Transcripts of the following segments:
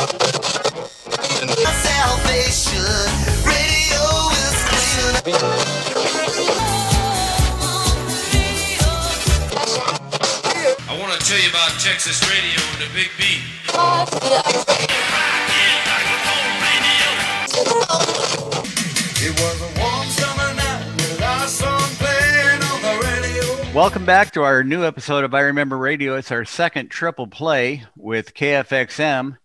I want to tell you about Texas radio and the Big B. It was a warm summer night with our song playing on the radio. Welcome back to our new episode of I Remember Radio. It's our second triple play with KFXM.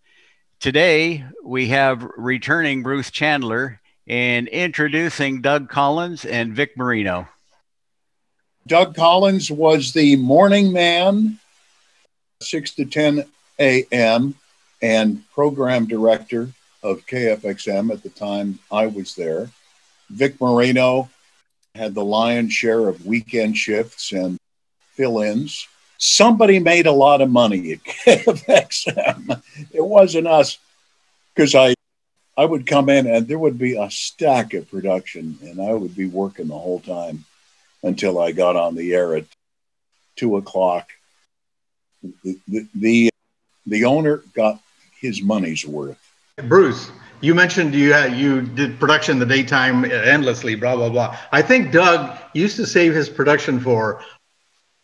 Today, we have returning Bruce Chandler and introducing Doug Collins and Vic Moreno. Doug Collins was the morning man, 6 to 10 a.m., and program director of KFXM at the time I was there. Vic Moreno had the lion's share of weekend shifts and fill-ins. Somebody made a lot of money at KFXM. It wasn't us, because I would come in and there would be a stack of production, and I would be working the whole time until I got on the air at 2 o'clock. The owner got his money's worth. Bruce, you mentioned you did production in the daytime endlessly, blah, blah, blah. I think Doug used to save his production for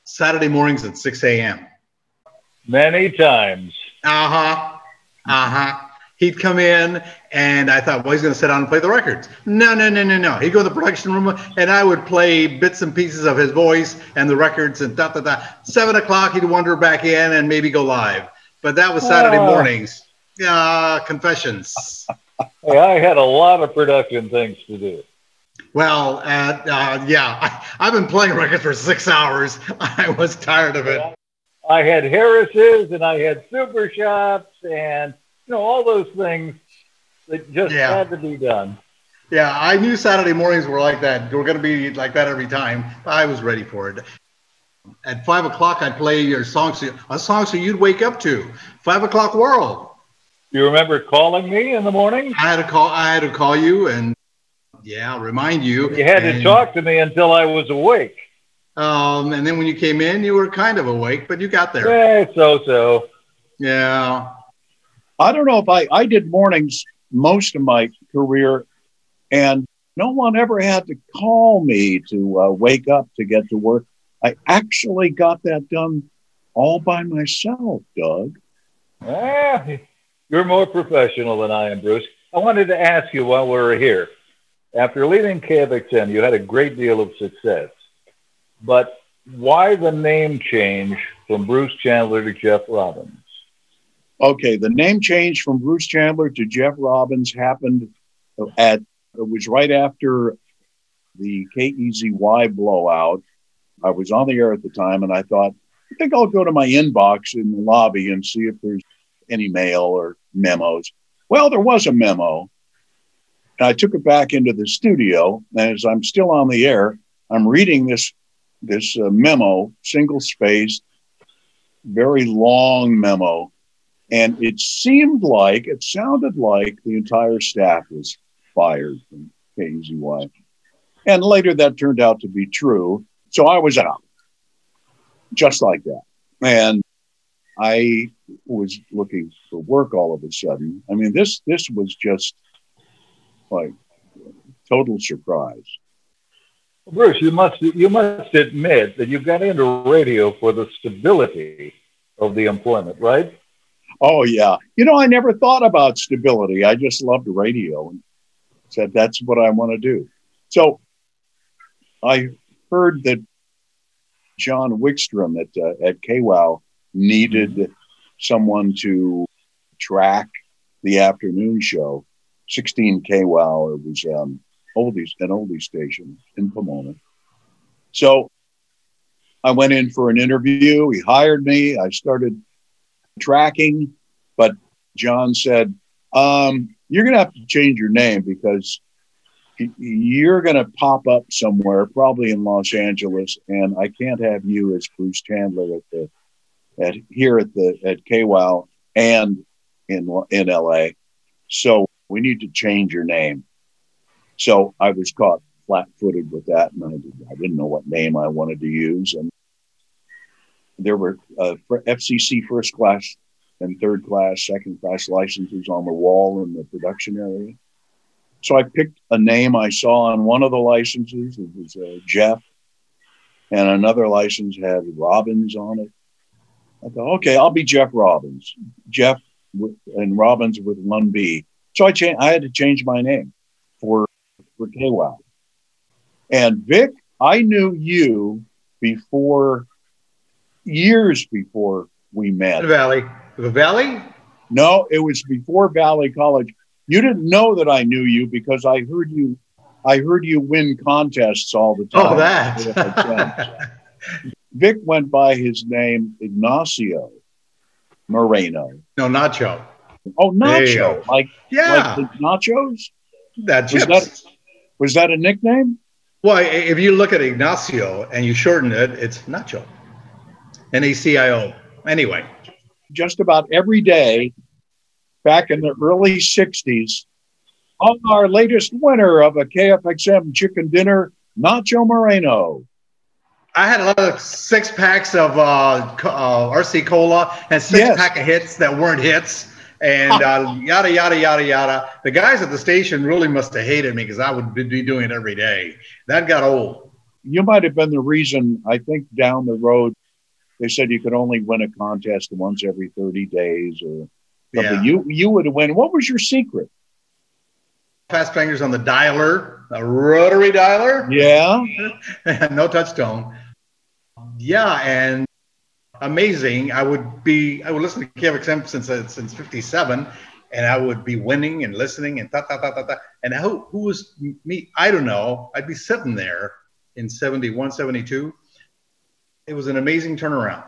Saturday mornings at 6 a.m. Many times. He'd come in, and I thought, well, he's going to sit down and play the records. No. He'd go to the production room, and I would play bits and pieces of his voice and the records and da. 7 o'clock, he'd wander back in and maybe go live. But that was Saturday mornings. Confessions. Hey, I had a lot of production things to do. Well, I've been playing records for 6 hours. I was tired of it. I had Harris's, and I had Super Shops, and all those things that just had to be done. Yeah, I knew Saturday mornings were like that. They were going to be like that every time. I was ready for it. At 5 o'clock, I'd play your songs, a song so you'd wake up to. 5 o'clock world. You remember calling me in the morning? I had to call you and remind you. You had to talk to me until I was awake. And then when you came in, you were kind of awake, but you got there. So. Yeah. I don't know if I did mornings most of my career, and no one ever had to call me to wake up to get to work. I actually got that done all by myself, Doug. You're more professional than I am, Bruce. I wanted to ask you while we're here. After leaving KFXM, you had a great deal of success. But why the name change from Bruce Chandler to Jeff Robbins? Okay, the name change from Bruce Chandler to Jeff Robbins happened it was right after the KEZY blowout. I was on the air at the time, and I thought, I think I'll go to my inbox in the lobby and see if there's any mail or memos. Well, there was a memo. And I took it back into the studio, and as I'm still on the air, I'm reading this memo, single-spaced, very long memo. And it sounded like the entire staff was fired from KEZY. And later that turned out to be true. So I was out, just like that. And I was looking for work all of a sudden. I mean, this was just like total surprise. Bruce, you must admit that you got into radio for the stability of the employment, right? Oh, yeah. I never thought about stability. I just loved radio and said, that's what I want to do. So I heard that John Wickstrom at KWOW needed someone to track the afternoon show. 16 KWOW, it was an oldie station in Pomona. So I went in for an interview. He hired me. I started tracking, but John said, you're going to have to change your name because you're going to pop up somewhere, probably in Los Angeles, and I can't have you as Bruce Chandler at KWOW and in LA. So we need to change your name. So I was caught flat-footed with that, and I didn't know what name I wanted to use. And there were FCC first class and third class, second class licenses on the wall in the production area. So I picked a name I saw on one of the licenses. It was Jeff, and another license had Robbins on it. I thought, okay, I'll be Jeff Robbins. Jeff and Robbins with one B. So I had to change my name for KWOW. And Vic, I knew you years before we met. The Valley? No, it was before Valley College. You didn't know that I knew you because I heard you win contests all the time. Oh, that. Vic went by his name Ignacio Moreno. No, Nacho. Oh, Nacho. Like the nachos? Was that a nickname? Well, if you look at Ignacio and you shorten it, it's Nacho. Nacio. Anyway. Just about every day back in the early 60s, on our latest winner of a KFXM chicken dinner, Nacho Moreno. I had a lot of 6 packs of RC Cola and 6 pack of hits that weren't hits. And yada, yada, yada, yada. The guys at the station really must have hated me because I would be doing it every day. That got old. You might have been the reason, I think, down the road, they said you could only win a contest once every 30 days or something. Yeah. You would have won. What was your secret? Fast fingers on the dialer, a rotary dialer. Yeah. No touch tone. Yeah, and amazing. I would listen to KFXM since 57, and I would be winning and listening and And who was me? I don't know. I'd be sitting there in 71, 72. It was an amazing turnaround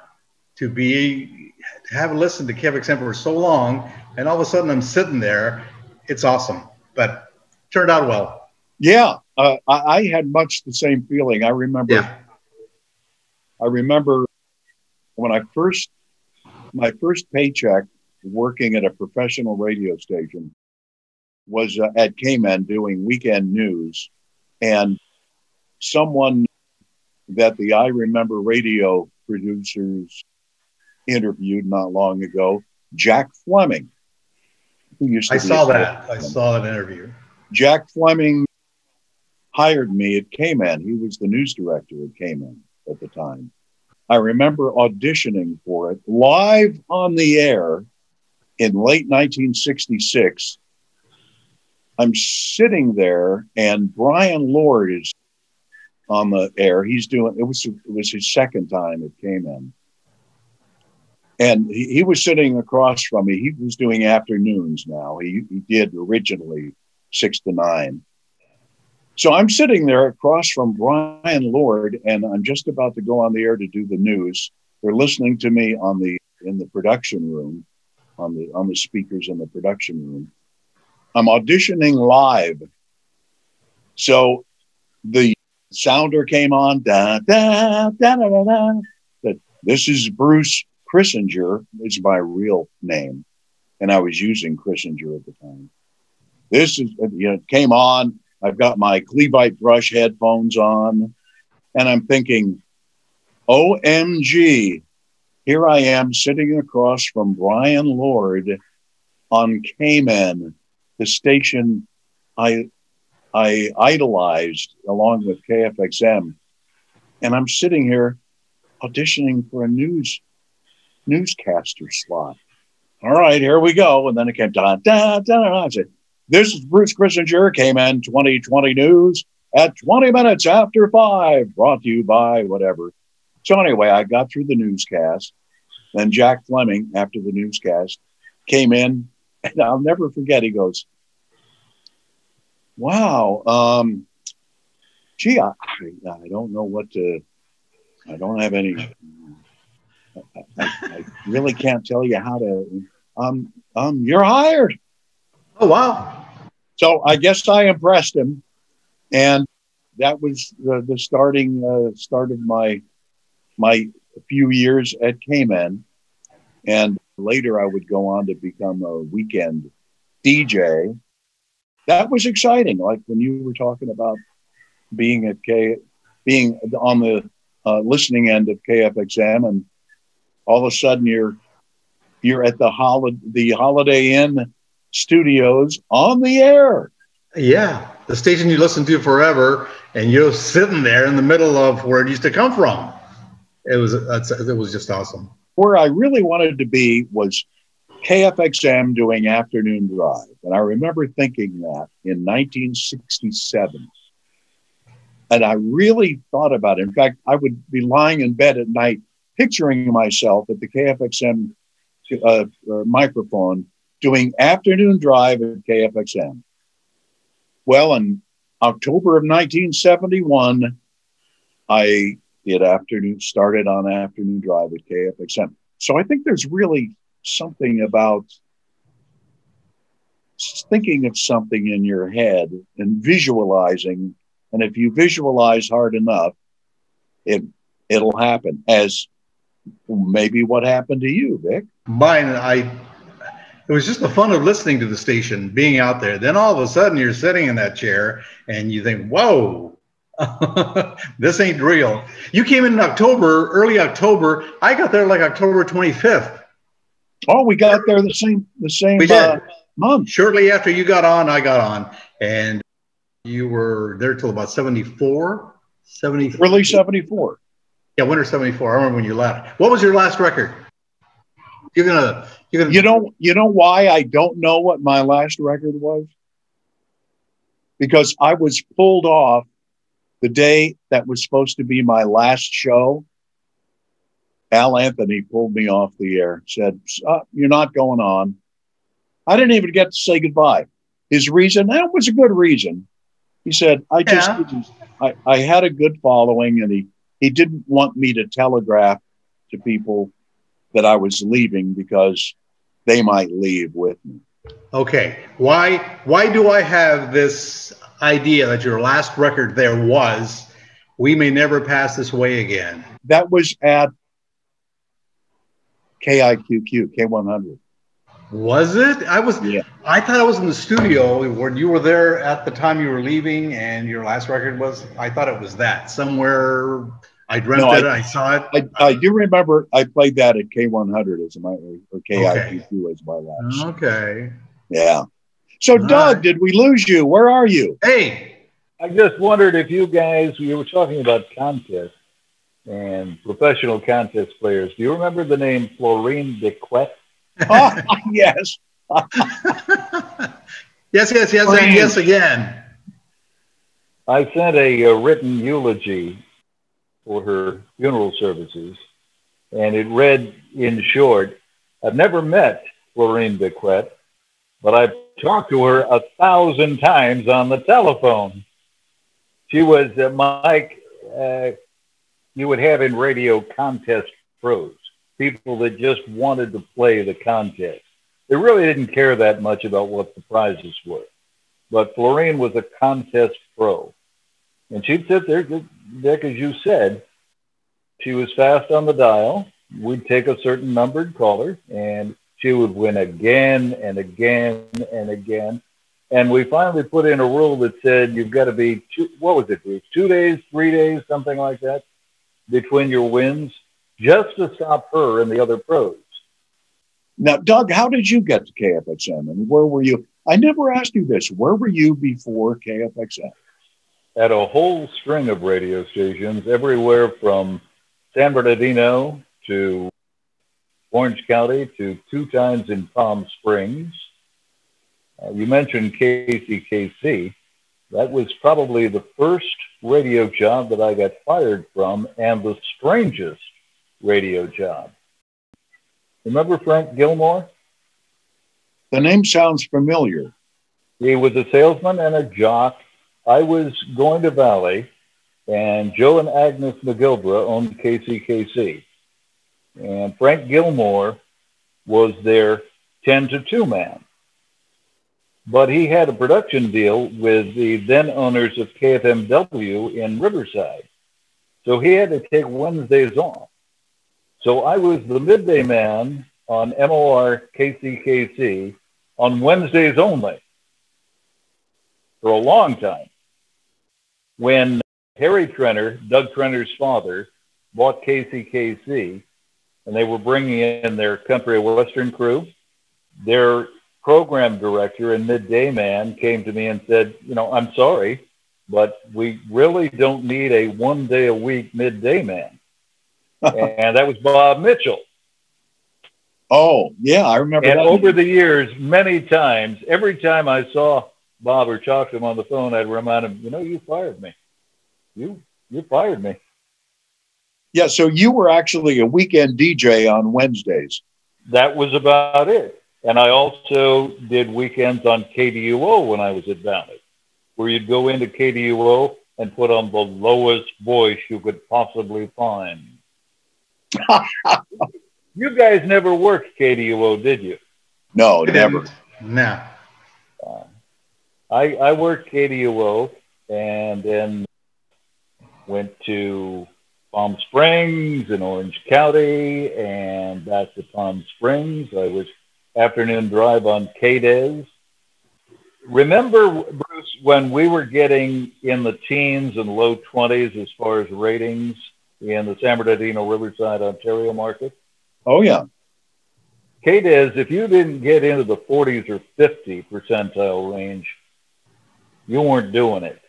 to have listened to KFXM for so long, and all of a sudden I'm sitting there. It's awesome, but turned out well. Yeah, I had much the same feeling. I remember when my first paycheck working at a professional radio station was at K-Man doing weekend news, and someone that the I Remember radio producers interviewed not long ago, Jack Fleming, who used to I saw that interview. Jack Fleming hired me at K-Man. He was the news director at K-Man at the time. I remember auditioning for it live on the air in late 1966. I'm sitting there, and Brian Lord is on the air. It was his second time at K-Man. And he was sitting across from me. He was doing afternoons now. He did originally 6 to 9. So I'm sitting there across from Brian Lord, and I'm just about to go on the air to do the news. They're listening to me in the production room, on the speakers in the production room. I'm auditioning live. So the sounder came on, da, da, da, da, da, da, that this is Bruce Chrisinger, is my real name. And I was using Chrisinger at the time. This is, it came on. I've got my Clevite brush headphones on, and I'm thinking, OMG, here I am sitting across from Brian Lord on K-Man, the station I idolized along with KFXM. And I'm sitting here auditioning for a newscaster slot. All right, here we go. And then it came, da, da, da, da. I said, this is Bruce Chrisinger, K-Man 2020 News at 20 minutes after 5, brought to you by whatever. So anyway, I got through the newscast. Then Jack Fleming, after the newscast, came in, and I'll never forget, he goes, wow, gee, I don't know what to, I don't have any, I really can't tell you how to, you're hired. Oh, wow. So I guess I impressed him. And that was the start of my few years at K-Man. And later I would go on to become a weekend DJ. That was exciting. Like when you were talking about being on the listening end of KFXM, and all of a sudden you're you're at the Holiday Inn studios on the air. Yeah, the station you listened to forever, and you're sitting there in the middle of where it used to come from. It was just awesome. Where I really wanted to be was KFXM doing afternoon drive. And I remember thinking that in 1967. And I really thought about it. In fact, I would be lying in bed at night, picturing myself at the KFXM microphone doing afternoon drive at KFXM. Well, in October of 1971, I started on afternoon drive at KFXM. So I think there's really something about thinking of something in your head and visualizing. And if you visualize hard enough, it'll happen, as maybe what happened to you, Vic. It was just the fun of listening to the station, being out there. Then all of a sudden you're sitting in that chair and you think, whoa, this ain't real. You came in October, early October. I got there like October 25th. Oh, we got there the same month. Shortly after you got on, I got on. And you were there till about 74? Early 74. Yeah, winter 74. I remember when you left. What was your last record? You know why I don't know what my last record was? Because I was pulled off the day that was supposed to be my last show. Al Anthony pulled me off the air, said, you're not going on. I didn't even get to say goodbye. His reason, that was a good reason. He said, I had a good following, and he didn't want me to telegraph to people that I was leaving because they might leave with me. Okay. Why do I have this idea that your last record there was We May Never Pass This Way Again? That was at KIQQ, K100. Was it? Yeah. I thought I was in the studio when you were there at the time you were leaving, and your last record was, I thought it was that. Somewhere I dreamt it, I saw it. I do remember I played that at K100 as or KIQQ as my last. Okay. Yeah. So, Doug, did we lose you? Where are you? Hey. I just wondered if you were talking about contests and professional contest players. Do you remember the name Florine Dequette? Oh, yes. Yes, and yes again. I sent a written eulogy for her funeral services, and it read, in short, I've never met Florine Dequette, but I've talked to her 1,000 times on the telephone. She was, Mike, you would have in radio contest pros, people that just wanted to play the contest. They really didn't care that much about what the prizes were. But Florine was a contest pro. And she'd sit there, Dick, as you said, she was fast on the dial. We'd take a certain numbered caller, and she would win again and again and again. And we finally put in a rule that said you've got to be, 2 days, 3 days, something like that, between your wins, just to stop her and the other pros. Now, Doug, how did you get to KFXM, and where were you? I never asked you this. Where were you before KFXM? At a whole string of radio stations, everywhere from San Bernardino to Orange County to 2 times in Palm Springs. You mentioned KCKC. That was probably the first radio job that I got fired from, and the strangest radio job. Remember Frank Gilmore? The name sounds familiar. He was a salesman and a jock. I was going to Valley, and Joe and Agnes McGilbra owned KCKC. And Frank Gilmore was their 10-to-2 man. But he had a production deal with the then owners of KFMW in Riverside. So he had to take Wednesdays off. So I was the midday man on MOR KCKC on Wednesdays only for a long time. When Harry Trenner, Doug Trenner's father, bought KCKC, and they were bringing in their country western crew. Their program director and midday man came to me and said, I'm sorry, but we really don't need a 1 day a week midday man. And that was Bob Mitchell. Oh, yeah, I remember and that. Over the years, many times, every time I saw Bob or talked to him on the phone, I'd remind him, you fired me. You fired me. Yeah, so you were actually a weekend DJ on Wednesdays. That was about it. And I also did weekends on KDUO when I was at Valley, where you'd go into KDUO and put on the lowest voice you could possibly find. You guys never worked KDUO, did you? No, never. No. I worked KDUO and then went to Palm Springs and Orange County and back to Palm Springs. I was afternoon drive on KDES. Remember, Bruce, when we were getting in the teens and low 20s as far as ratings in the San Bernardino, Riverside, Ontario market? Oh, yeah. KDES, if you didn't get into the 40s or 50 percentile range, you weren't doing it.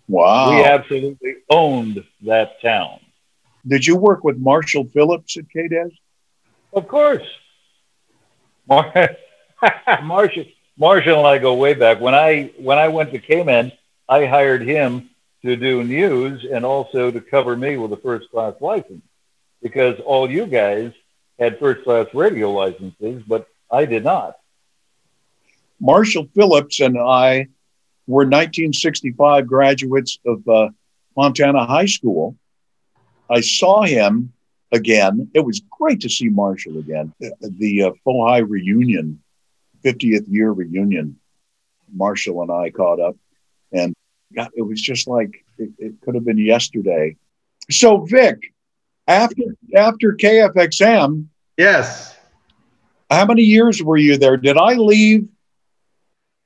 Wow. We absolutely owned that town. Did you work with Marshall Phillips at KDES? Of course. Marshall and I go way back. When I went to Cayman, I hired him to do news and also to cover me with a first-class license, because all you guys had first-class radio licenses, but I did not. Marshall Phillips and I were 1965 graduates of Montana High School. I saw him again. It was great to see Marshall again. The Full High reunion, 50th year reunion, Marshall and I caught up, and God, it was just like it could have been yesterday. So, Vic, after KFXM, yes, how many years were you there? Did I leave?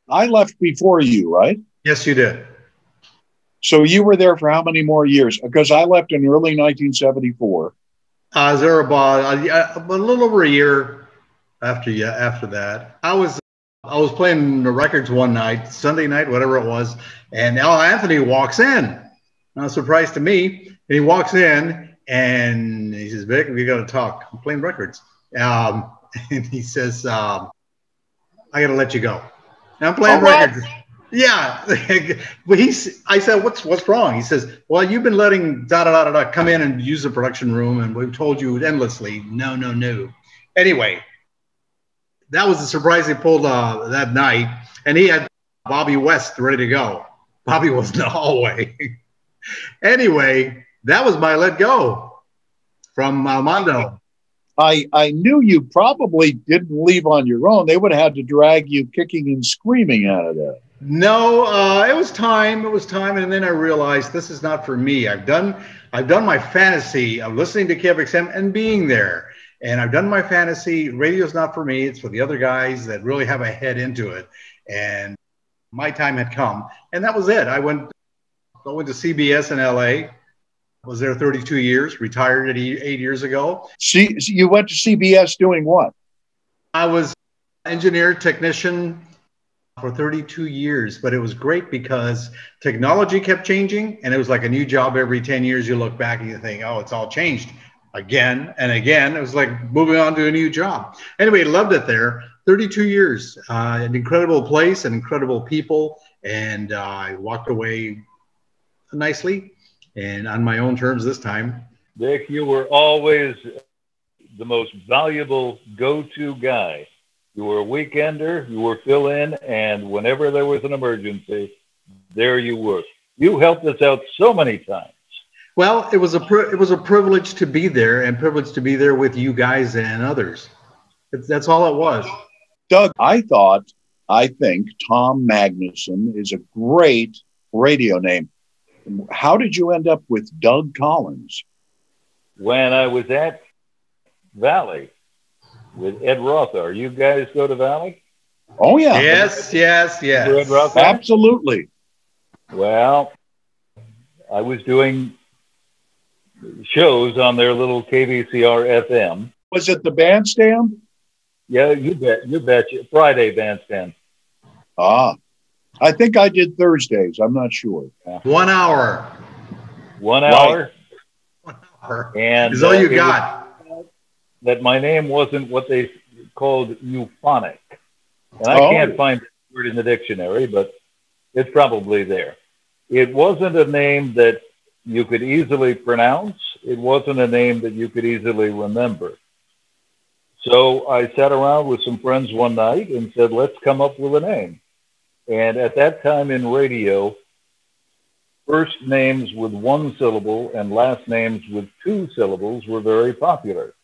I left before you, right? Yes, you did. So you were there for how many more years? Because I left in early 1974. I was there about a little over a year after that. I was playing the records one night, Sunday night, whatever it was, and Al Anthony walks in. Not a surprise to me. And he walks in and he says, "Vic, we got to talk. I'm playing records." And he says, "I got to let you go." And I'm playing records. Yeah. I said, what's wrong? He says, "Well, you've been letting come in and use the production room, and we've told you endlessly, no. Anyway, that was the surprise he pulled that night. And he had Bobby West ready to go. Bobby was in the hallway. Anyway, that was my let go from Armando. I knew you probably didn't leave on your own. They would have had to drag you kicking and screaming out of there. No, it was time. And then I realized this is not for me. I've done my fantasy of listening to KFXM and being there. And I've done my fantasy. Radio's not for me. It's for the other guys that really have a head into it. And my time had come. And that was it. I went to CBS in LA. Was there 32 years, retired at 8 years ago. See, you went to CBS doing what? I was engineer, technician for 32 years, but it was great because technology kept changing, and it was like a new job every 10 years. You look back and you think, oh, it's all changed again and again. It was like moving on to a new job. Anyway, loved it there. 32 years, an incredible place, and incredible people, and I walked away nicely and on my own terms this time. Dick, you were always the most valuable go-to guy. You were a weekender, you were fill-in, and whenever there was an emergency, there you were. You helped us out so many times. Well, it was a privilege to be there, and privilege to be there with you guys and others. That's all it was. Doug, I think Tom Magnuson is a great radio name. How did you end up with Doug Collins? When I was at Valley with Ed Rothar. You guys go to Valley? Oh, yeah. Yes. Ed Rothar? Absolutely. Well, I was doing shows on their little KVCR FM, Was it the bandstand? Yeah, you bet. You betcha. Friday bandstand. Ah, I think I did Thursdays. I'm not sure. 1 hour. 1 Right. hour. 1 hour. And Is all you it got. was that my name wasn't what they called euphonic. And I Oh. can't find the word in the dictionary, but it's probably there. It wasn't a name that you could easily pronounce. It wasn't a name that you could easily remember. So I sat around with some friends one night and said, let's come up with a name. And at that time in radio, first names with one syllable and last names with two syllables were very popular.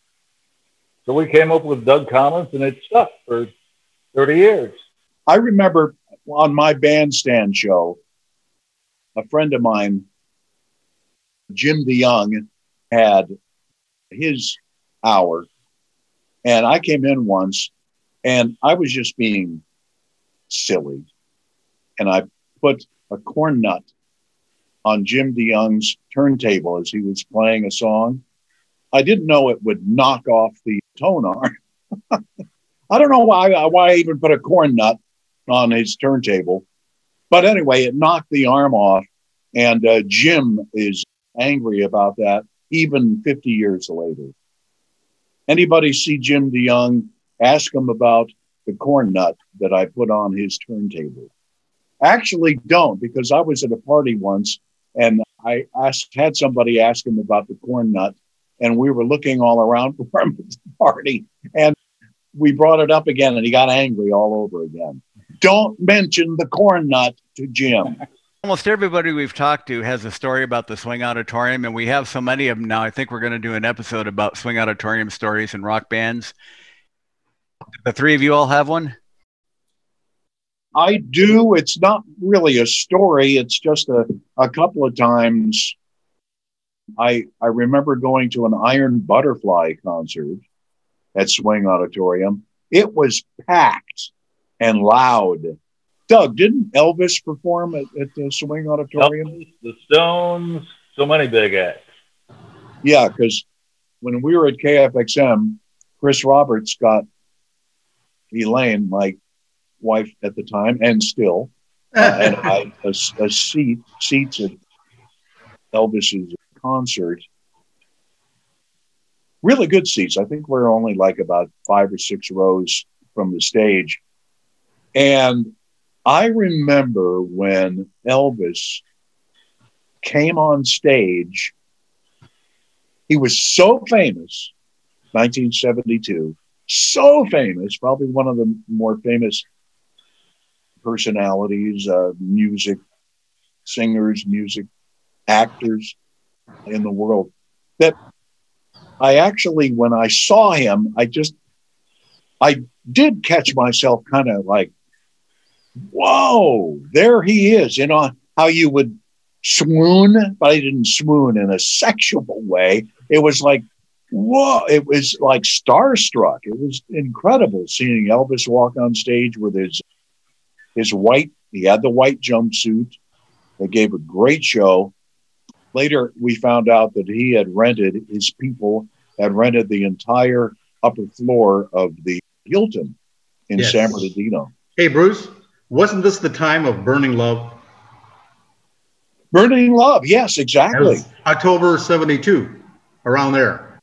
So we came up with Doug Collins, and it stuck for 30 years. I remember on my bandstand show, a friend of mine, Jim DeYoung, had his hour. And I came in once, and I was just being silly. And I put a corn nut on Jim DeYoung's turntable as he was playing a song. I didn't know it would knock off the tone arm. I don't know why I even put a corn nut on his turntable. But anyway, it knocked the arm off. And Jim is angry about that, even 50 years later. Anybody see Jim DeYoung, ask him about the corn nut that I put on his turntable. Actually, don't, because I was at a party once and I had somebody ask him about the corn nut, and we were looking all around for him at the party, and we brought it up again, and he got angry all over again. Don't mention the corn nut to Jim. Almost everybody we've talked to has a story about the Swing Auditorium, and we have so many of them now. I think we're going to do an episode about Swing Auditorium stories and rock bands. The three of you all have one? I do. It's not really a story. It's just a couple of times. I remember going to an Iron Butterfly concert at Swing Auditorium. It was packed and loud. Doug, didn't Elvis perform at the Swing Auditorium? Elvis, the Stones, so many big acts. Yeah, because when we were at KFXM, Chris Roberts got Elaine, my wife at the time, and still, and I seats at Elvis's concert. Really good seats. I think we're only like about 5 or 6 rows from the stage. And I remember when Elvis came on stage, he was so famous, 1972, so famous, probably one of the more famous personalities, music singers, music actors in the world, that I actually, when I saw him, I did catch myself kind of like, whoa, there he is. You know how you would swoon, but I didn't swoon in a sexual way. It was like, whoa, it was like starstruck. It was incredible seeing Elvis walk on stage with his white, he had the white jumpsuit. They gave a great show. Later, we found out that his people had rented the entire upper floor of the Hilton in San Bernardino. Hey, Bruce, wasn't this the time of Burning Love? Burning Love, yes, exactly. October 72, around there.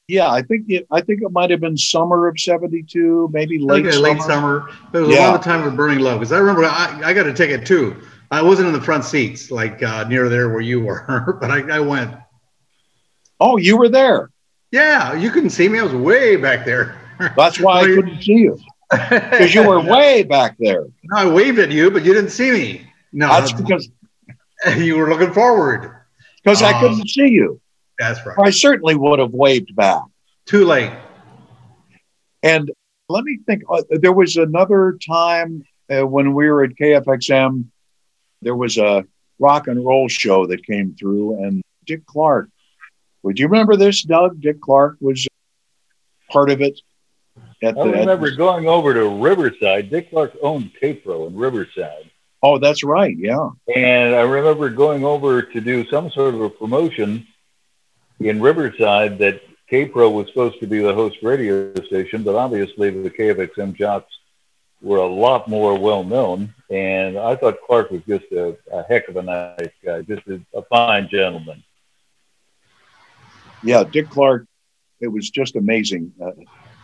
Yeah, I think it might have been summer of 72, maybe late summer. It was around the time of Burning Love, because I remember I got a ticket too. I wasn't in the front seats, like near there where you were, but I went. Oh, you were there? Yeah, you couldn't see me. I was way back there. That's why I couldn't see you, because you were way back there. No, I waved at you, but you didn't see me. No, that's because you were looking forward. Because I couldn't see you. That's right. I certainly would have waved back. Too late. And let me think. There was another time when we were at KFXM. There was a rock and roll show that came through, and Dick Clark. Would you remember this, Doug? Dick Clark was part of it. I remember going over to Riverside. Dick Clark owned Capro in Riverside. Oh, that's right. Yeah. And I remember going over to do some sort of a promotion in Riverside that K-Pro was supposed to be the host radio station, but obviously the KFXM jocks were a lot more well-known, and I thought Clark was just a heck of a nice guy, just a fine gentleman. Yeah, Dick Clark, it was just amazing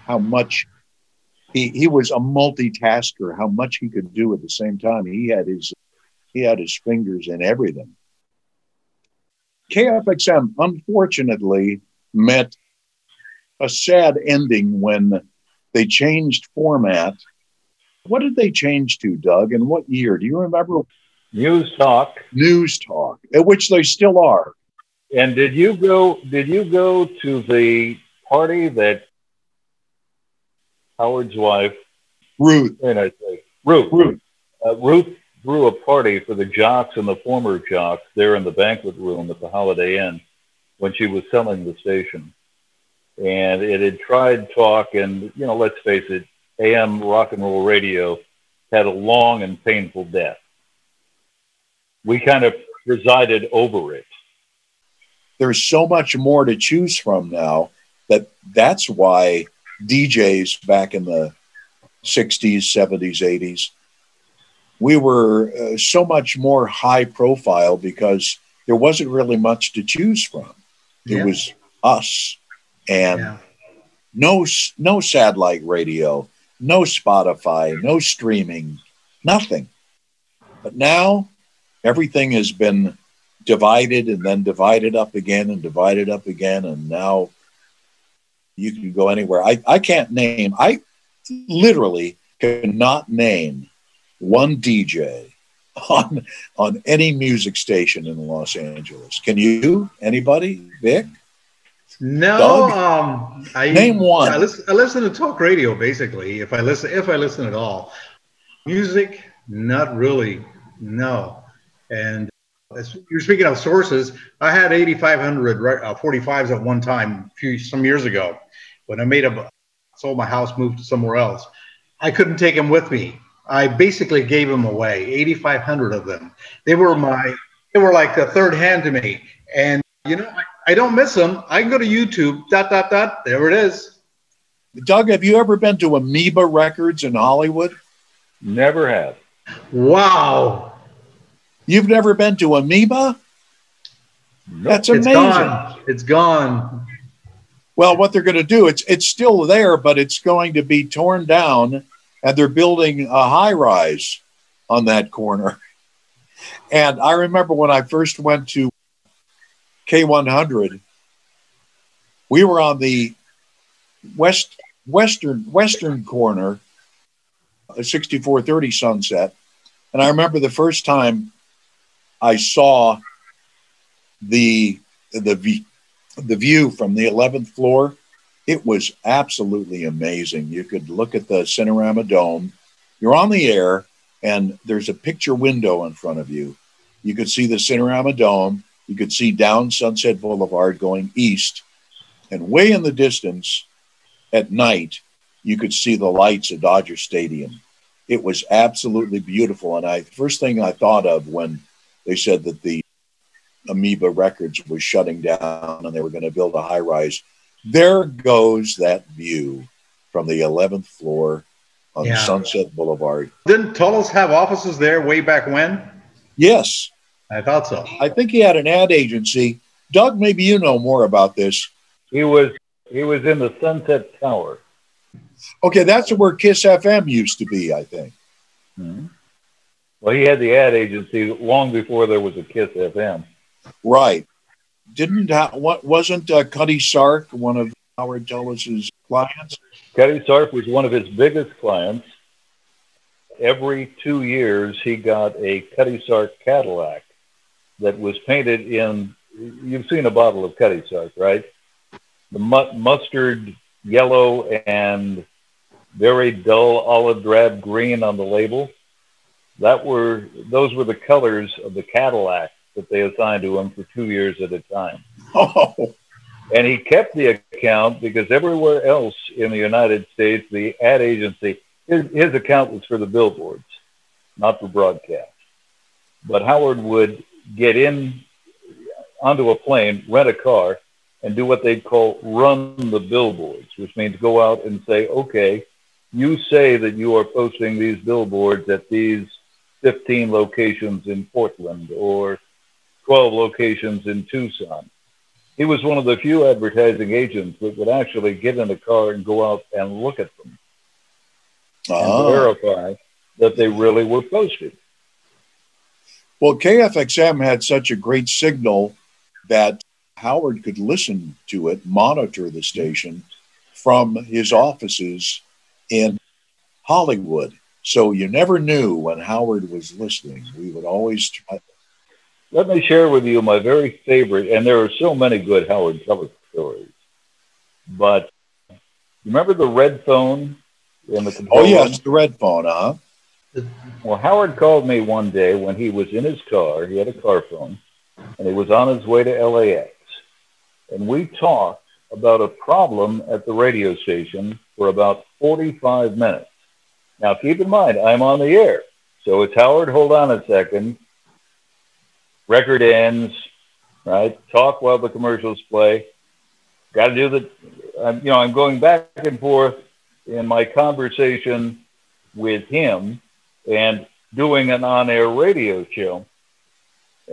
how much he was a multitasker, how much he could do at the same time. He had his fingers in everything. KFXM, unfortunately, met a sad ending when they changed format. What did they change to, Doug? And what year? Do you remember? News Talk. News Talk, at which they still are. And did you go to the party that Howard's wife, Ruth, Ruth threw a party for the jocks and the former jocks there in the banquet room at the Holiday Inn when she was selling the station. And it had tried talk, and, you know, let's face it, AM rock and roll radio had a long and painful death. We kind of presided over it. There's so much more to choose from now that's why DJs back in the 60s, 70s, 80s, we were so much more high profile because there wasn't really much to choose from. It was us, and no satellite radio, no Spotify, no streaming, nothing. But now everything has been divided and then divided up again and divided up again. And now you can go anywhere. I literally cannot name one DJ on any music station in Los Angeles. Can you? Anybody? Vic? No. Name one. I listen to talk radio basically. If I listen at all, music, not really. No. And you're speaking of sources. I had 8,500 45s at one time, some years ago, when I sold my house, moved to somewhere else. I couldn't take them with me. I basically gave them away, 8,500 of them. They were like a third hand to me. And, you know, I don't miss them. I can go to YouTube, ... There it is. Doug, have you ever been to Amoeba Records in Hollywood? Never have. Wow. You've never been to Amoeba? Nope. That's amazing. It's gone. Well, what they're going to do, it's still there, but it's going to be torn down, and they're building a high-rise on that corner. And I remember when I first went to K100, we were on the western corner, 6430 Sunset, and I remember the first time I saw the view from the 11th floor. It was absolutely amazing. You could look at the Cinerama Dome. You're on the air, and there's a picture window in front of you. You could see the Cinerama Dome. You could see down Sunset Boulevard going east. And way in the distance at night, you could see the lights of Dodger Stadium. It was absolutely beautiful. And first thing I thought of when they said that the Amoeba Records was shutting down and they were going to build a high rise, there goes that view from the 11th floor on Sunset Boulevard. Didn't Tullis have offices there way back when? Yes. I thought so. I think he had an ad agency. Doug, maybe you know more about this. He was in the Sunset Tower. Okay, that's where Kiss FM used to be, I think. Mm-hmm. Well, he had the ad agency long before there was a Kiss FM. Right. Wasn't Cuddy Sark one of Howard Tullis's clients? Cuddy Sark was one of his biggest clients. Every 2 years, he got a Cuddy Sark Cadillac that was painted in, you've seen a bottle of Cuddy Sark, right? The mustard yellow and very dull olive drab green on the label. Those were the colors of the Cadillac that they assigned to him for 2 years at a time. Oh. And he kept the account because everywhere else in the United States, the ad agency, his account was for the billboards, not for broadcast. But Howard would get in onto a plane, rent a car, and do what they'd call run the billboards, which means go out and say, okay, you say that you are posting these billboards at these 15 locations in Portland or 12 locations in Tucson. He was one of the few advertising agents that would actually get in a car and go out and look at them and verify that they really were posted. Well, KFXM had such a great signal that Howard could listen to it, monitor the station from his offices in Hollywood. So you never knew when Howard was listening. We would always try. Let me share with you my very favorite, and there are so many good Howard Chandler stories, but you remember the red phone in the control room? Oh, yes, the red phone, Well, Howard called me one day when he was in his car. He had a car phone, and he was on his way to LAX. And we talked about a problem at the radio station for about 45 minutes. Now, keep in mind, I'm on the air. So it's Howard, hold on a second. Record ends, right? Talk while the commercials play. Got to do the, I'm going back and forth in my conversation with him and doing an on-air radio show.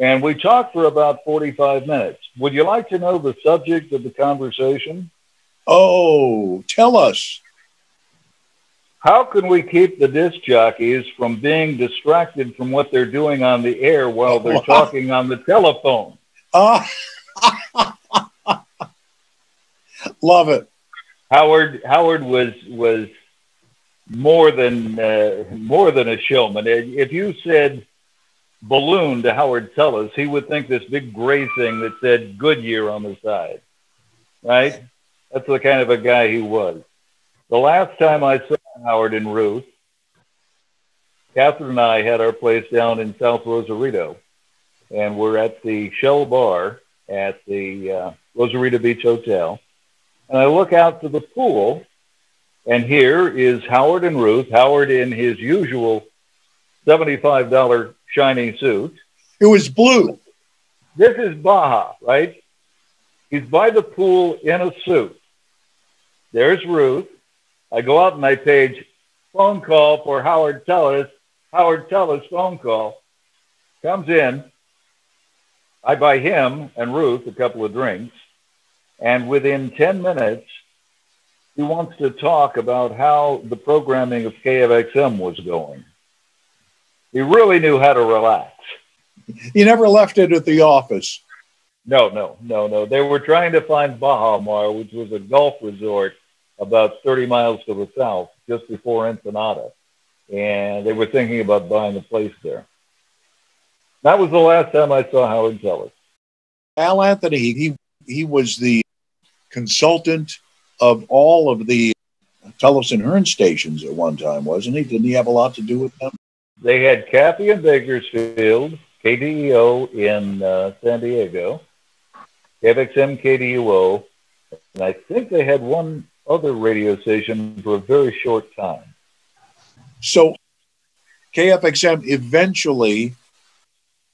And we talked for about 45 minutes. Would you like to know the subject of the conversation? Oh, tell us. How can we keep the disc jockeys from being distracted from what they're doing on the air while they're talking on the telephone? Love it. Howard was more than a showman. If you said balloon to Howard Tullis, he would think this big gray thing that said Goodyear on the side, right? That's the kind of a guy he was. The last time I saw Howard and Ruth, Catherine and I had our place down in South Rosarito, and we're at the Shell Bar at the Rosarito Beach Hotel. And I look out to the pool, and here is Howard and Ruth, Howard in his usual $75 shiny suit. It was blue. This is Baja, right? He's by the pool in a suit. There's Ruth. I go out and I page phone call for Howard Tullis. Howard Tullis phone call. Comes in. I buy him and Ruth a couple of drinks. And within 10 minutes, he wants to talk about how the programming of KFXM was going. He really knew how to relax. He never left it at the office. No. They were trying to find Baja Mar, which was a golf resort about 30 miles to the south, just before Ensenada. And they were thinking about buying a place there. That was the last time I saw Howard Tullis. Al Anthony, he was the consultant of all of the Tullis and Hearn stations at one time, wasn't he? Didn't he have a lot to do with them? They had Kathy in Bakersfield, KDEO in San Diego, KFXM KDUO, and I think they had one other radio station for a very short time. So KFXM eventually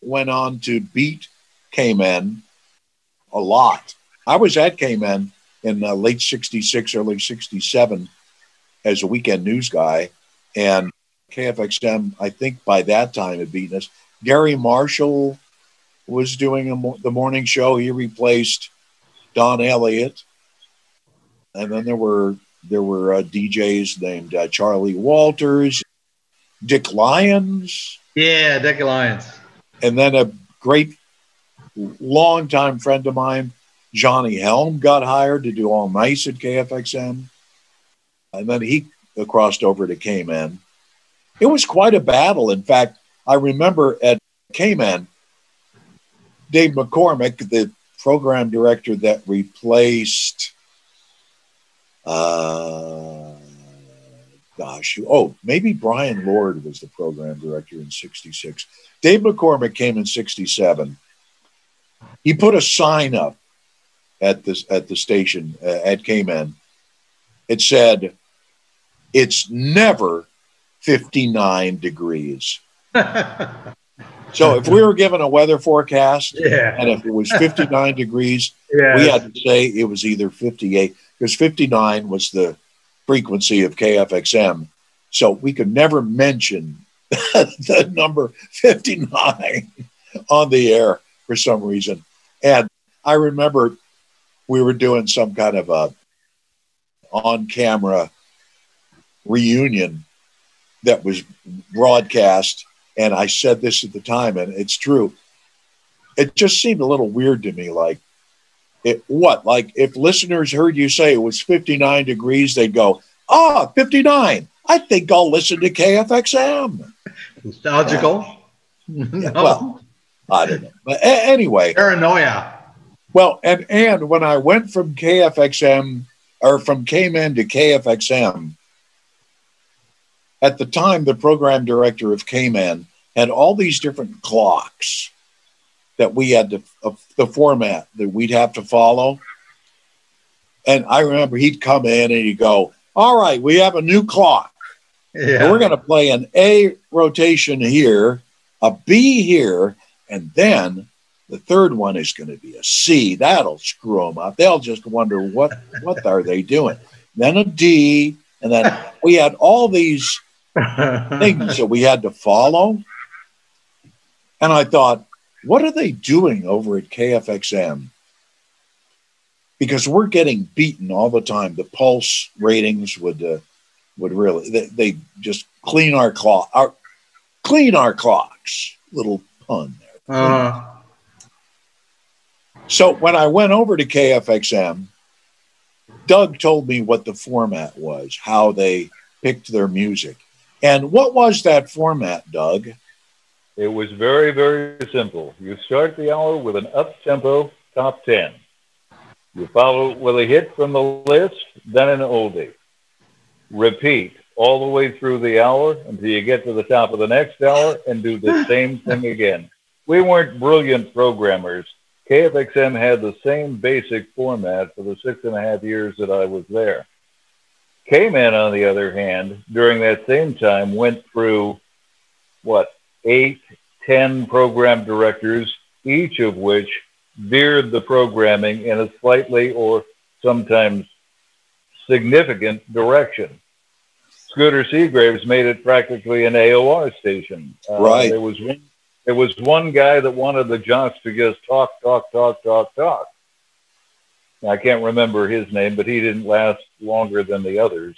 went on to beat KMN a lot. I was at KMN in late 66, early 67 as a weekend news guy, and KFXM, I think by that time, had beaten us. Gary Marshall was doing the morning show. He replaced Don Elliott. And then there were DJs named Charlie Walters, Dick Lyons. Yeah, Dick Lyons. And then a great longtime friend of mine, Johnny Helm, got hired to do All Nice at KFXM. And then he crossed over to KMN. It was quite a battle. In fact, I remember at KMN, Dave McCormick, the program director that replaced maybe Brian Lord was the program director in 66. Dave McCormick came in 67. He put a sign up at the station at KMN. It said, "It's never 59 degrees." So if we were given a weather forecast, and if it was 59 degrees, we had to say it was either 58, because 59 was the frequency of KFXM. So we could never mention the number 59 on the air for some reason. And I remember we were doing some kind of a on-camera reunion that was broadcast, and I said this at the time, and it's true. It just seemed a little weird to me, like if listeners heard you say it was 59 degrees, they'd go, 59. I think I'll listen to KFXM. Nostalgical? Yeah, well, I don't know. But anyway. Paranoia. Well, and when I went from KFXM, or from KMN to KFXM, at the time, the program director of KMN had all these different clocks that we had to, the format that we'd have to follow. And I remember he'd come in and he'd go, all right, we have a new clock. Yeah. And we're going to play an A rotation here, a B here, and then the third one is going to be a C. That'll screw them up. They'll just wonder what are they doing. Then a D, and then we had all these things that we had to follow. And I thought, what are they doing over at KFXM? Because we're getting beaten all the time. The pulse ratings would really, they just clean our clocks. Little pun there. So when I went over to KFXM, Doug told me what the format was, how they picked their music. And what was that format, Doug? It was very, very simple. You start the hour with an up-tempo top 10. You follow it with a hit from the list, then an oldie. Repeat all the way through the hour until you get to the top of the next hour and do the same thing again. We weren't brilliant programmers. KFXM had the same basic format for the 6.5 years that I was there. K-Man, on the other hand, during that same time, went through, 8, 10 program directors, each of which veered the programming in a slightly or sometimes significant direction. Scooter Seagraves made it practically an AOR station. Right. There was one guy that wanted the jocks to just talk. I can't remember his name, but he didn't last longer than the others.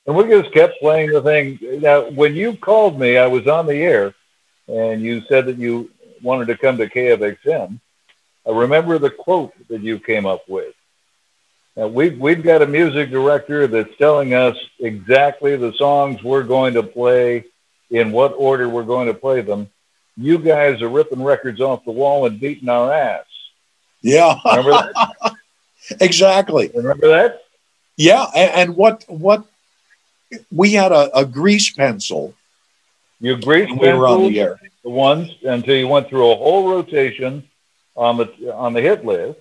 And we just kept playing the thing. Now, when you called me, I was on the air, and you said that you wanted to come to KFXM. I remember the quote that you came up with. Now, we've got a music director that's telling us exactly the songs we're going to play, in what order we're going to play them. You guys are ripping records off the wall and beating our ass. Yeah. Remember that? Exactly. Remember that? Yeah. And what we had a grease pencil. You grease we were on the air. The ones until you went through a whole rotation on the hit list.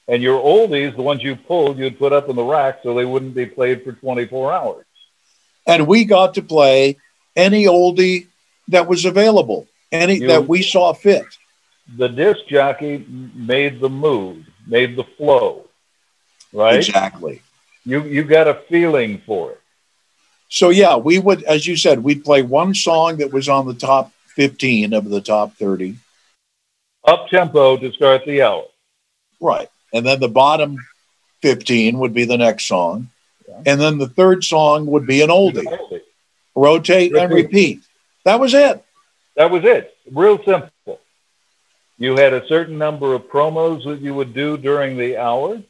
And your oldies, the ones you pulled, you'd put up in the rack so they wouldn't be played for 24 hours. And we got to play any oldie that was available, that we saw fit. The disc jockey made the mood, made the flow, right? Exactly. You got a feeling for it. So, yeah, we would, as you said, we'd play one song that was on the top 15 of the top 30. Up tempo to start the hour. Right. And then the bottom 15 would be the next song. Yeah. And then the third song would be an oldie. Rotate and repeat. That was it. That was it. Real simple. You had a certain number of promos that you would do during the hour.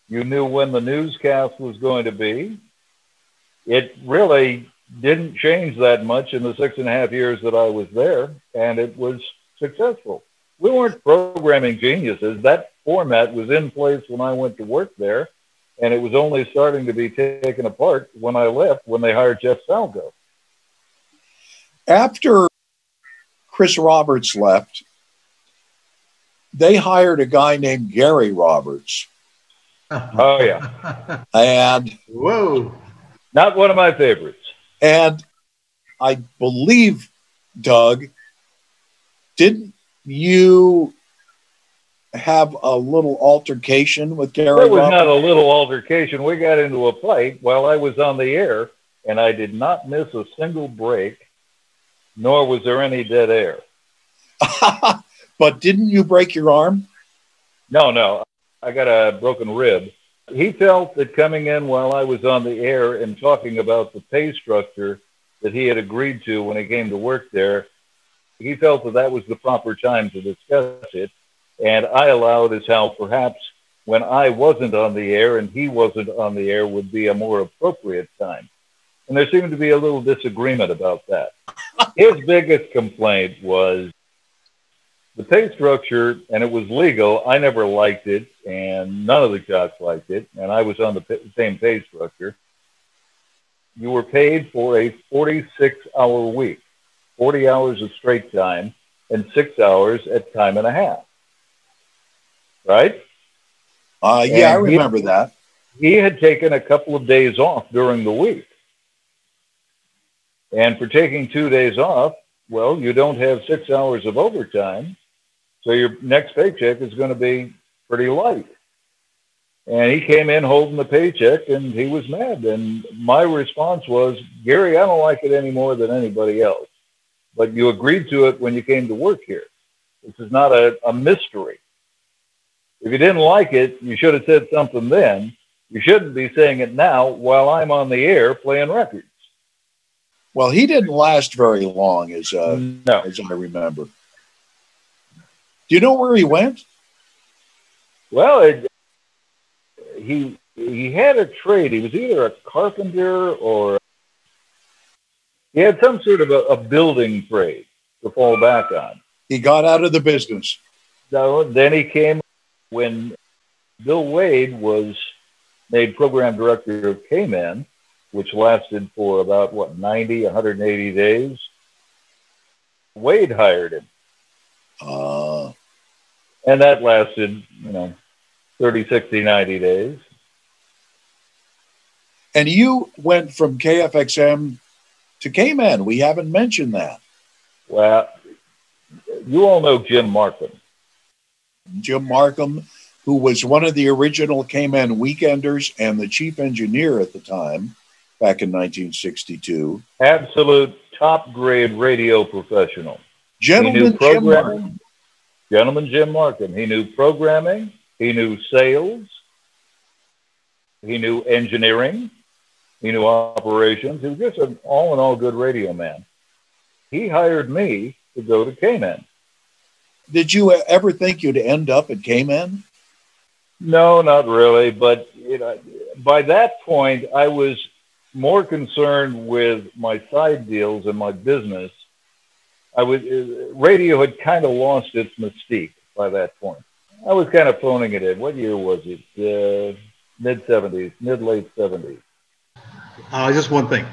You knew when the newscast was going to be. It really didn't change that much in the 6.5 years that I was there, and it was successful. We weren't programming geniuses. That format was in place when I went to work there, and it was only starting to be taken apart when I left, when they hired Jeff Salgo. After Chris Roberts left, they hired a guy named Gary Roberts. Oh, yeah. And whoa. Not one of my favorites. And I believe, Doug, didn't you have a little altercation with Gary There was Rupp? not a little altercation. We got into a fight while I was on the air, and I did not miss a single break, nor was there any dead air. But didn't you break your arm? No. I got a broken rib. He felt that coming in while I was on the air and talking about the pay structure that he had agreed to when he came to work there, he felt that that was the proper time to discuss it. And I allowed as how perhaps when I wasn't on the air and he wasn't on the air would be a more appropriate time. And there seemed to be a little disagreement about that. His biggest complaint was the pay structure, and it was legal. I never liked it, and none of the jocks liked it, and I was on the same pay structure. You were paid for a 46-hour week, 40 hours of straight time, and 6 hours at time and a half. Right? Yeah, I remember that. He had taken a couple of days off during the week. And for taking 2 days off, well, you don't have 6 hours of overtime, so your next paycheck is going to be pretty light. And he came in holding the paycheck, and he was mad. And my response was, Gary, I don't like it any more than anybody else. But you agreed to it when you came to work here. This is not a mystery. If you didn't like it, you should have said something then. You shouldn't be saying it now while I'm on the air playing records. Well, he didn't last very long, as I remember. Do you know where he went? Well, he had a trade. He was either a carpenter or he had some sort of a building trade to fall back on. He got out of the business. So then he came when Bill Wade was made program director of K-Man, which lasted for about, 180 days. Wade hired him. And that lasted, 30, 60, 90 days. And you went from KFXM to K-Man. We haven't mentioned that. Well, you all know Jim Markham. Jim Markham, who was one of the original K-Man weekenders and the chief engineer at the time, back in 1962. Absolute top-grade radio professional. Gentleman Jim Markham. Gentleman Jim Markham. He knew programming. He knew sales. He knew engineering. He knew operations. He was just an all-in-all good radio man. He hired me to go to K-Man. Did you ever think you'd end up at K-Man? No, not really. But by that point, I was more concerned with my side deals and my business. Radio had kind of lost its mystique by that point. I was kind of phoning it in. What year was it? Mid-70s, mid-late 70s. Just one thing.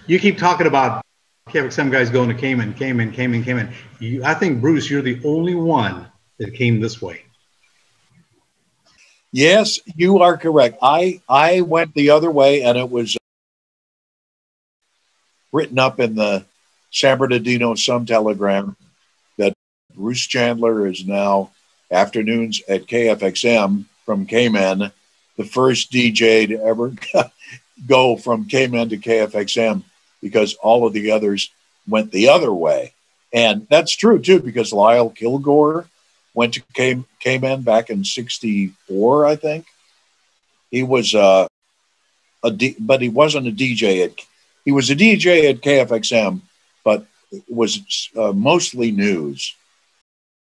You keep talking about KFXM guys going to Cayman. I think, Bruce, you're the only one that came this way. Yes, you are correct. I went the other way, and it was written up in the San Bernardino Sun-Telegram that Bruce Chandler is now afternoons at KFXM from Cayman, the first DJ to ever go from Cayman to KFXM, because all of the others went the other way. And that's true, too, because Lyle Kilgore went to Cayman back in 64, I think. He was but he wasn't a DJ he was a DJ at KFXM, but it was mostly news.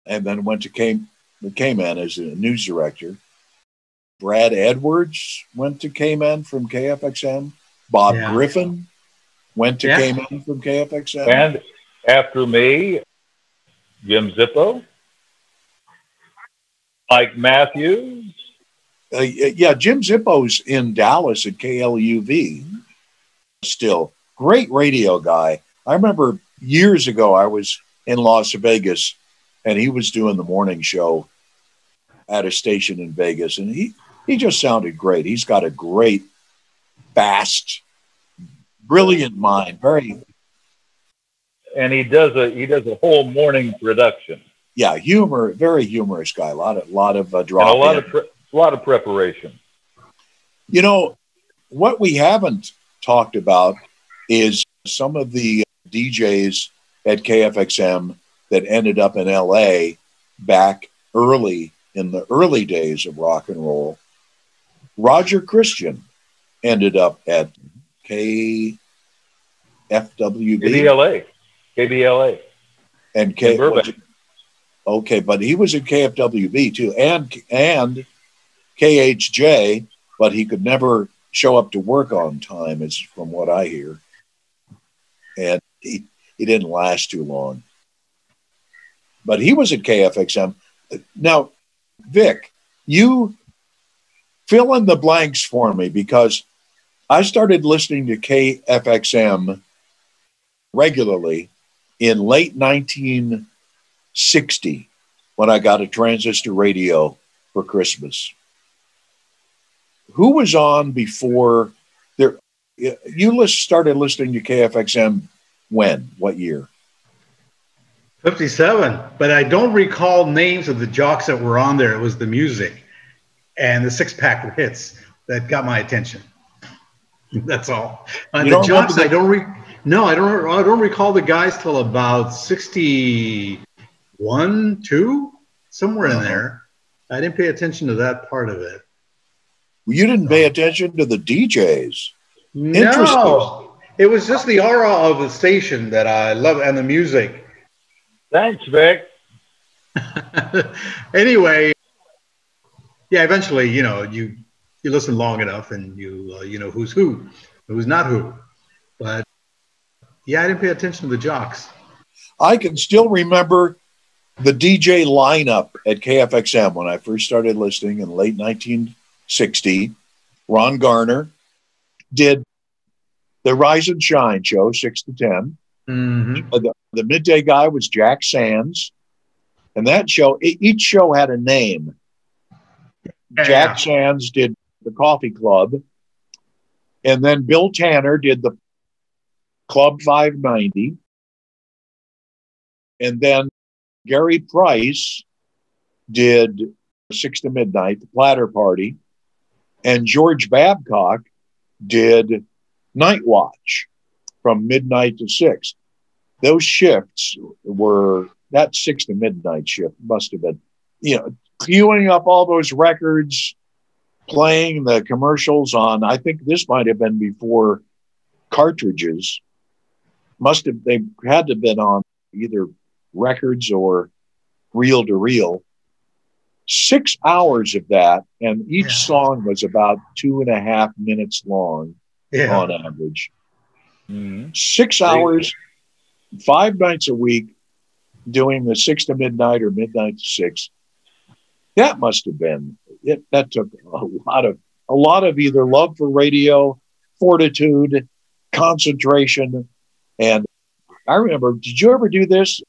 And then went to Cayman as a news director. Brad Edwards went to Cayman from KFXM. Bob Griffin went to Cayman from KFXM. And after me, Jim Zippo, Mike Matthews. Jim Zippo's in Dallas at KLUV. Still, great radio guy. I remember years ago I was in Las Vegas, and he was doing the morning show at a station in Vegas, and he just sounded great. He's got a great, fast, brilliant mind. And he does a whole morning production. Yeah, humor, very humorous guy. A lot of And drop. a lot of preparation. You know, what we haven't talked about is some of the DJs at KFXM that ended up in LA back early in the early days of rock and roll. Roger Christian ended up at KFWB. KBLA. And okay, but he was in KFWB too, and KHJ, but he could never show up to work on time, is from what I hear. And he didn't last too long. But he was at KFXM. Now, Vic, you fill in the blanks for me, because I started listening to KFXM regularly in late 1960 when I got a transistor radio for Christmas. Who was on before there? You started listening to KFXM when? What year? 57, but I don't recall names of the jocks that were on there. It was the music and the six-pack of hits that got my attention. That's all. The jocks, I don't recall the guys till about 61, 2, somewhere in there. I didn't pay attention to that part of it. You didn't pay attention to the DJs. No, it was just the aura of the station that I love, and the music. Thanks, Vic. Anyway, yeah, eventually, you listen long enough and you know who's who, who's not who. But yeah, I didn't pay attention to the jocks. I can still remember the DJ lineup at KFXM when I first started listening in late 1960. Ron Garner did the Rise and Shine show, 6 to 10. Mm-hmm. The midday guy was Jack Sands. And that show, each show had a name. Yeah. Jack Sands did the Coffee Club. And then Bill Tanner did the Club 590. And then Gary Price did 6 to Midnight, the Platter Party. And George Babcock did Night Watch from midnight to 6. Those shifts were, that 6 to midnight shift must have been, queuing up all those records, playing the commercials on, I think this might have been before cartridges. They had to have been on either records or reel to reel. 6 hours of that, and each song was about 2.5 minutes long on average. 6 hours, 5 nights a week, doing the 6 to midnight or midnight to 6. That must have been it. That took a lot of either love for radio, fortitude, concentration. And I remember, did you ever do this,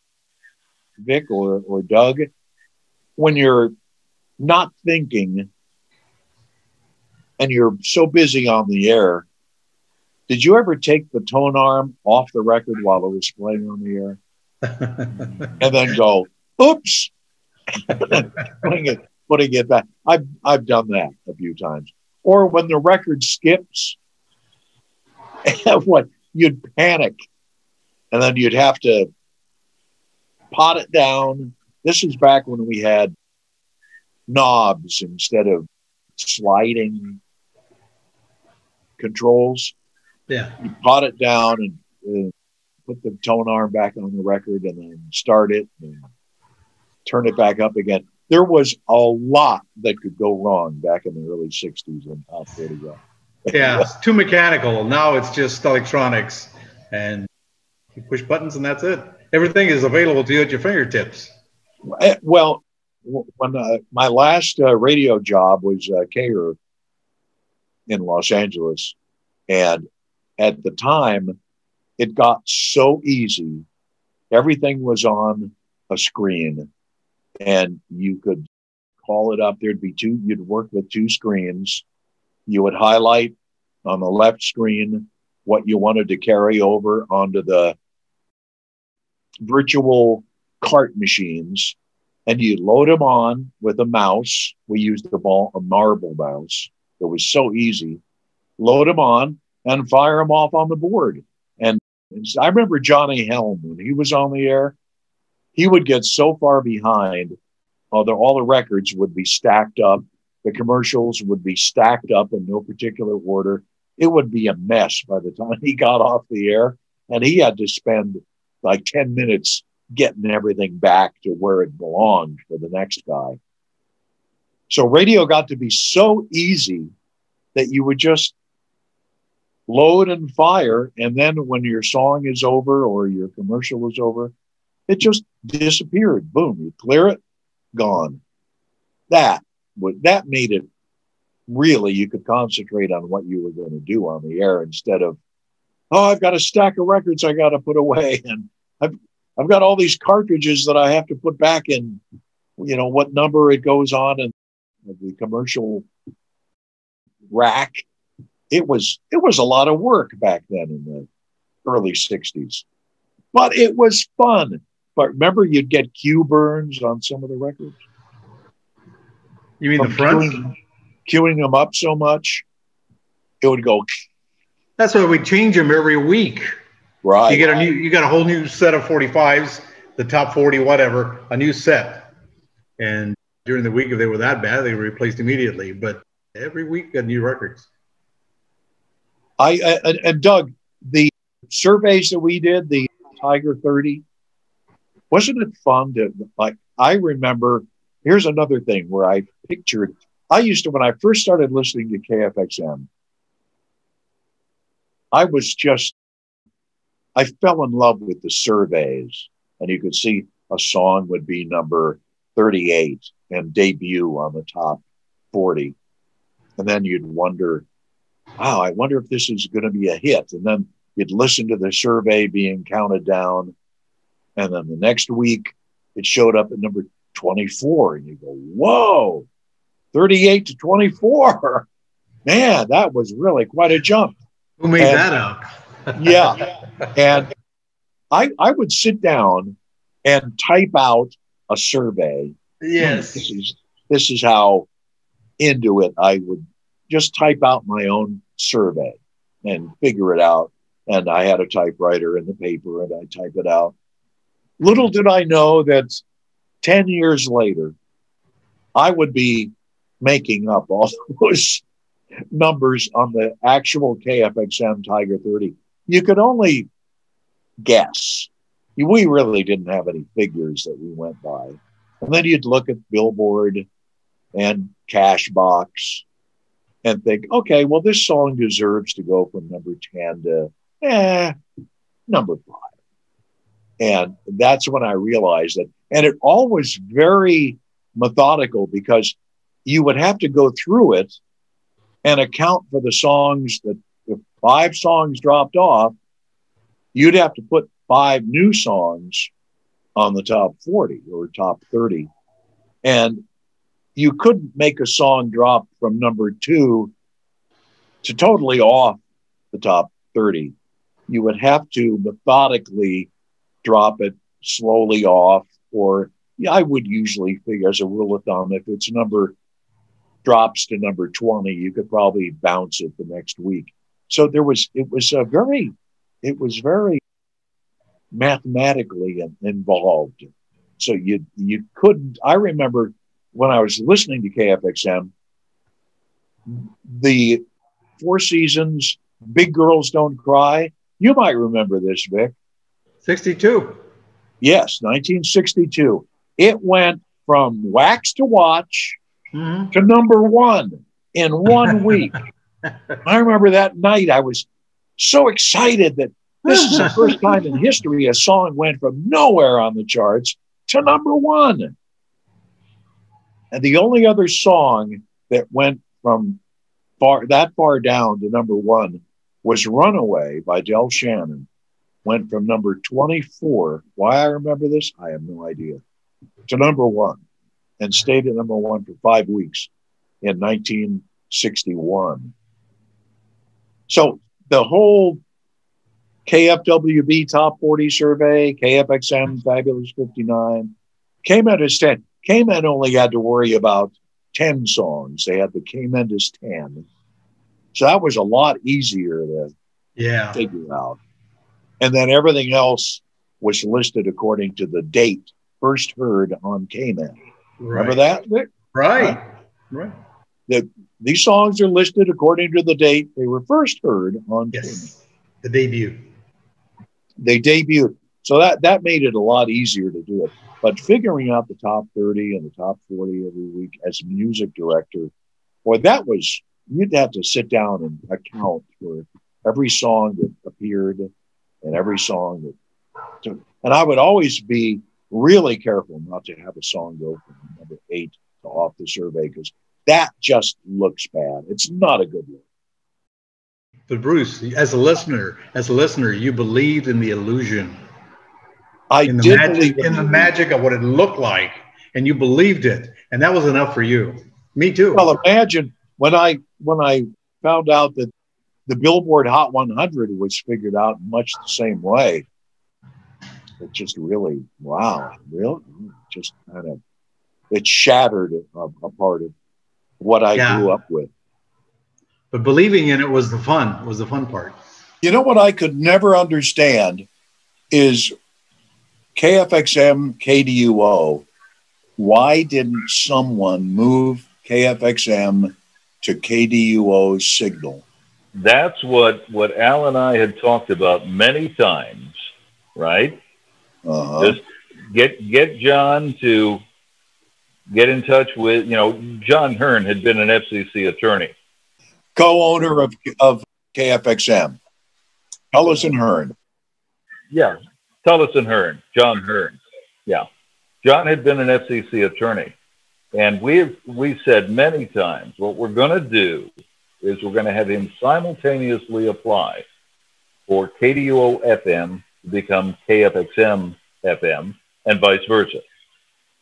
Vic or Doug, when you're not thinking and you're so busy on the air? Did you ever take the tone arm off the record while it was playing on the air and then go, oops, putting it back? I've done that a few times. Or when the record skips, you'd panic, and then you'd have to pot it down. This is back when we had knobs instead of sliding controls. Yeah. You pot it down and put the tone arm back on the record and then start it and turn it back up again. There was a lot that could go wrong back in the early 60s in top 40 rock. Yeah, it's too mechanical. Now it's just electronics and you push buttons and that's it. Everything is available to you at your fingertips. Well, when my last radio job was caterer in Los Angeles, and at the time, it got so easy. Everything was on a screen, and you could call it up. There'd be you'd work with 2 screens. You would highlight on the left screen what you wanted to carry over onto the virtual cart machines, and you load them on with a mouse. We used a marble mouse. It was so easy. Load them on and fire them off on the board. And I remember Johnny Helm, when he was on the air, he would get so far behind. All the records would be stacked up. The commercials would be stacked up in no particular order. It would be a mess by the time he got off the air. And he had to spend like 10 minutes getting everything back to where it belonged for the next guy. So radio got to be so easy that you would just load and fire. And then when your song is over or your commercial is over, it just disappeared. Boom, you clear it, gone. That made it really, you could concentrate on what you were going to do on the air instead of, oh, I've got a stack of records I got to put away. And I've got all these cartridges that I have to put back in, what number it goes on and the commercial rack. It was a lot of work back then in the early 60s, but it was fun. But remember, you'd get cue burns on some of the records. You mean the fronts? Queuing them up so much, it would go. That's why we change them every week. Right. You got a whole new set of 45s, the top 40, whatever, a new set. And during the week, if they were that bad, they were replaced immediately. But every week, got new records. And Doug, the surveys that we did, the Tiger 30, wasn't it fun to, I remember, here's another thing where I pictured, when I first started listening to KFXM, I fell in love with the surveys, and you could see a song would be number 38 and debut on the top 40. And then you'd wonder, wow, I wonder if this is going to be a hit. And then you'd listen to the survey being counted down. And then the next week it showed up at number 24. And you go, whoa, 38 to 24. Man, that was really quite a jump. Who made that up? Yeah. And I would sit down and type out a survey. Yes. This is how into it I would just type out my own survey and figure it out. And I had a typewriter in the paper and I type it out. Little did I know that 10 years later, I would be making up all those numbers on the actual KFXM Tiger 30. You could only guess. We really didn't have any figures that we went by. And then you'd look at Billboard and Cashbox and think, okay, well, this song deserves to go from number 10 to number 5. And that's when I realized that. And it all was very methodical because you would have to go through it and account for the songs that if 5 songs dropped off, you'd have to put 5 new songs on the top 40 or top 30. And you couldn't make a song drop from number 2 to totally off the top 30. You would have to methodically drop it slowly off, or I would usually figure as a rule of thumb, if its number drops to number 20, you could probably bounce it the next week. So it was very mathematically involved. So you couldn't, I remember when I was listening to KFXM, the Four Seasons, Big Girls Don't Cry. You might remember this, Vic. 62. Yes, 1962. It went from wax to watch to number 1 in 1 week. I remember that night I was so excited that this is the first time in history a song went from nowhere on the charts to number 1. And the only other song that went from that far down to number 1 was Runaway by Del Shannon. Went from number 24. Why I remember this, I have no idea. To number 1 and stayed at number 1 for 5 weeks in 1961. So the whole KFWB Top 40 survey, KFXM Fabulous 59, came out as 10. K-Men only had to worry about 10 songs. They had the K-Men's 10. So that was a lot easier to figure out. And then everything else was listed according to the date first heard on K-Men. Remember that, Vic? Right. These songs are listed according to the date they were first heard on K-Men. The debut. They debuted. So that made it a lot easier to do it. But figuring out the top 30 and the top 40 every week as a music director, boy, you'd have to sit down and account for every song that appeared and every song that, and I would always be really careful not to have a song go from number 8 to off the survey, because that just looks bad. It's not a good look. But Bruce, as a listener, you believed in the illusion. In the magic of what it looked like, and you believed it, and that was enough for you. Me too. Well, imagine when I found out that the Billboard Hot 100 was figured out in much the same way. It just really, just kind of, it shattered a part of what I grew up with. But believing in it was the fun part. You know what I could never understand is KFXM, KDUO. Why didn't someone move KFXM to KDUO's signal? That's what Al and I had talked about many times, right? Just get John to get in touch with, John Hearn had been an FCC attorney. Co-owner of KFXM. Tullis and Hearn. Yeah, Tullis and Hearn, John Hearn. Yeah. John had been an FCC attorney. And we said many times, what we're going to do is we're going to have him simultaneously apply for KDUO FM to become KFXM FM and vice versa.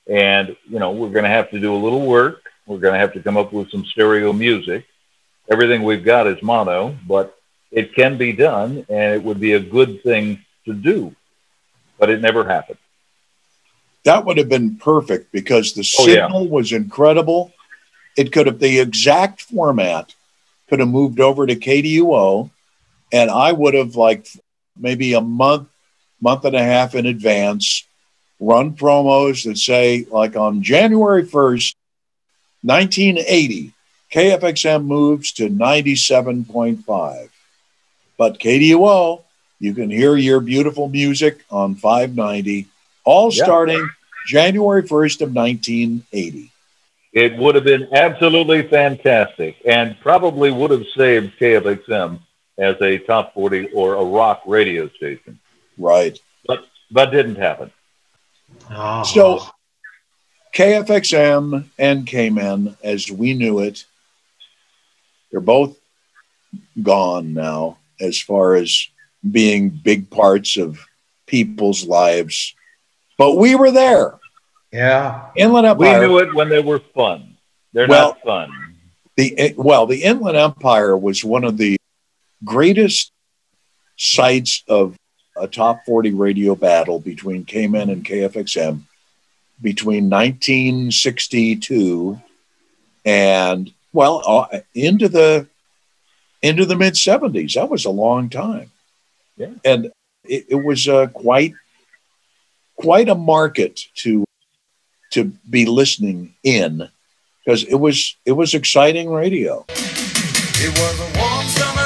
And, we're going to have to do a little work. We're going to have to come up with some stereo music. Everything we've got is mono, but it can be done, and it would be a good thing to do. But it never happened. That would have been perfect because the signal was incredible. It could have, the exact format could have moved over to KDUO, and I would have, like, maybe a month and a half in advance, run promos that say, like, on January 1st, 1980, KFXM moves to 97.5. But KDUO, you can hear your beautiful music on 590, all starting January 1st of 1980. It would have been absolutely fantastic and probably would have saved KFXM as a top 40 or a rock radio station. Right. But didn't happen. Oh. So KFXM and K-Men, as we knew it, they're both gone now as far as being big parts of people's lives. But we were there. Yeah. Inland Empire. We knew it when they were fun. They're not fun. The Inland Empire was one of the greatest sites of a top 40 radio battle between K-Men and KFXM between 1962 and into the mid 70s. That was a long time. Yeah. And it was quite a market to be listening in, because it was exciting radio. It was a warm summer